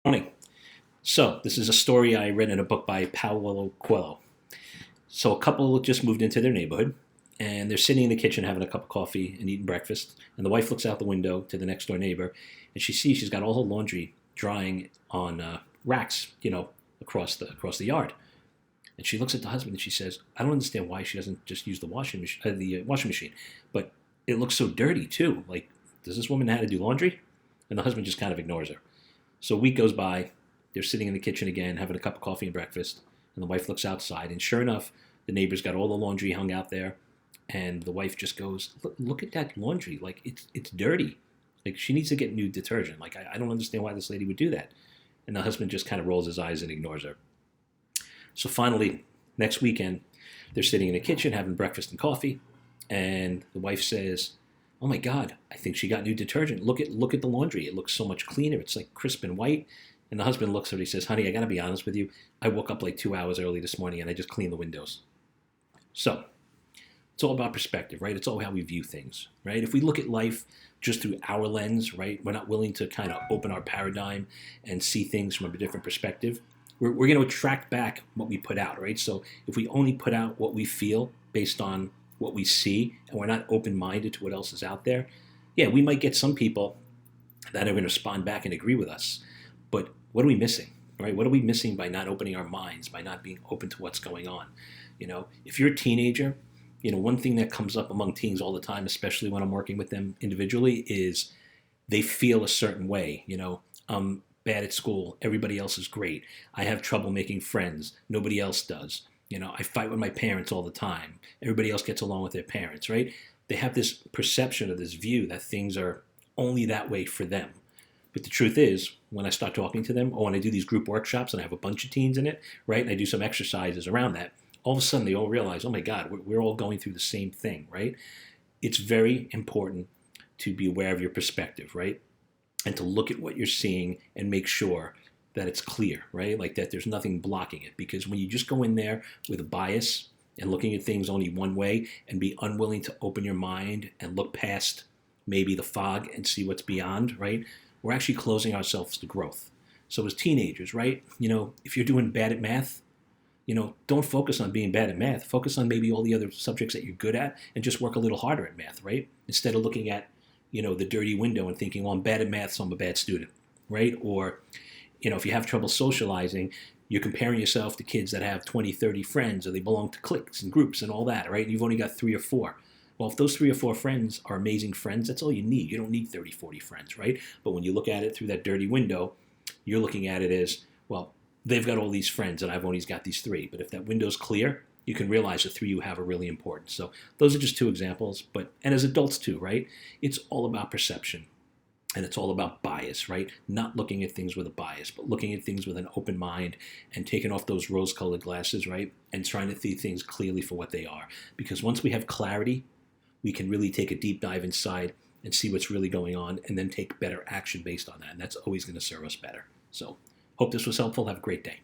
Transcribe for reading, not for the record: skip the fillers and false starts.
Morning. So, this is a story I read in a book by Paulo Coelho. So, a couple just moved into their neighborhood, and they're sitting in the kitchen having a cup of coffee and eating breakfast. And the wife looks out the window to the next door neighbor, and she sees she's got all her laundry drying on racks, across the yard. And she looks at the husband and she says, "I don't understand why she doesn't just use the washing machine, but it looks so dirty too. Like, does this woman know how to do laundry?" And the husband just kind of ignores her. So a week goes by. They're sitting in the kitchen again, having a cup of coffee and breakfast. And the wife looks outside, and sure enough, the neighbor's got all the laundry hung out there. And the wife just goes, "Look at that laundry. Like, it's dirty. Like, she needs to get new detergent. Like, I don't understand why this lady would do that." And the husband just kind of rolls his eyes and ignores her. So finally, next weekend, they're sitting in the kitchen having breakfast and coffee. And the wife says, "Oh my God, I think she got new detergent. Look at the laundry. It looks so much cleaner. It's like crisp and white." And the husband looks at her. He says, "Honey, I got to be honest with you. I woke up like 2 hours early this morning and I just cleaned the windows." So it's all about perspective, right? It's all how we view things, right? If we look at life just through our lens, right, we're not willing to kind of open our paradigm and see things from a different perspective. We're going to attract back what we put out, right? So if we only put out what we feel based on what we see and we're not open-minded to what else is out there, yeah, we might get some people that are going to respond back and agree with us. But what are we missing, right? What are we missing by not opening our minds, by not being open to what's going on? If you're a teenager, one thing that comes up among teens all the time, especially when I'm working with them individually, is they feel a certain way. I'm bad at school. Everybody else is great. I have trouble making friends. Nobody else does. I fight with my parents all the time. Everybody else gets along with their parents, right? They have this perception or this view that things are only that way for them. But the truth is, when I start talking to them, or when I do these group workshops and I have a bunch of teens in it, right, and I do some exercises around that, all of a sudden they all realize, oh my God, we're all going through the same thing, right? It's very important to be aware of your perspective, right? And to look at what you're seeing and make sure that it's clear, right? Like that there's nothing blocking it. Because when you just go in there with a bias and looking at things only one way and be unwilling to open your mind and look past maybe the fog and see what's beyond, right? We're actually closing ourselves to growth. So as teenagers, right? If you're doing bad at math, don't focus on being bad at math. Focus on maybe all the other subjects that you're good at and just work a little harder at math, right? Instead of looking at, the dirty window and thinking, well, I'm bad at math, so I'm a bad student, right? Or, if you have trouble socializing, you're comparing yourself to kids that have 20, 30 friends, or they belong to cliques and groups and all that, right? And you've only got 3 or 4. Well, if those 3 or 4 friends are amazing friends, that's all you need. You don't need 30, 40 friends, right? But when you look at it through that dirty window, you're looking at it as, well, they've got all these friends and I've only got these 3. But if that window's clear, you can realize the 3 you have are really important. So those are just 2 examples. And as adults too, right? It's all about perception. And it's all about bias, right? Not looking at things with a bias, but looking at things with an open mind and taking off those rose-colored glasses, right? And trying to see things clearly for what they are. Because once we have clarity, we can really take a deep dive inside and see what's really going on and then take better action based on that. And that's always going to serve us better. So hope this was helpful. Have a great day.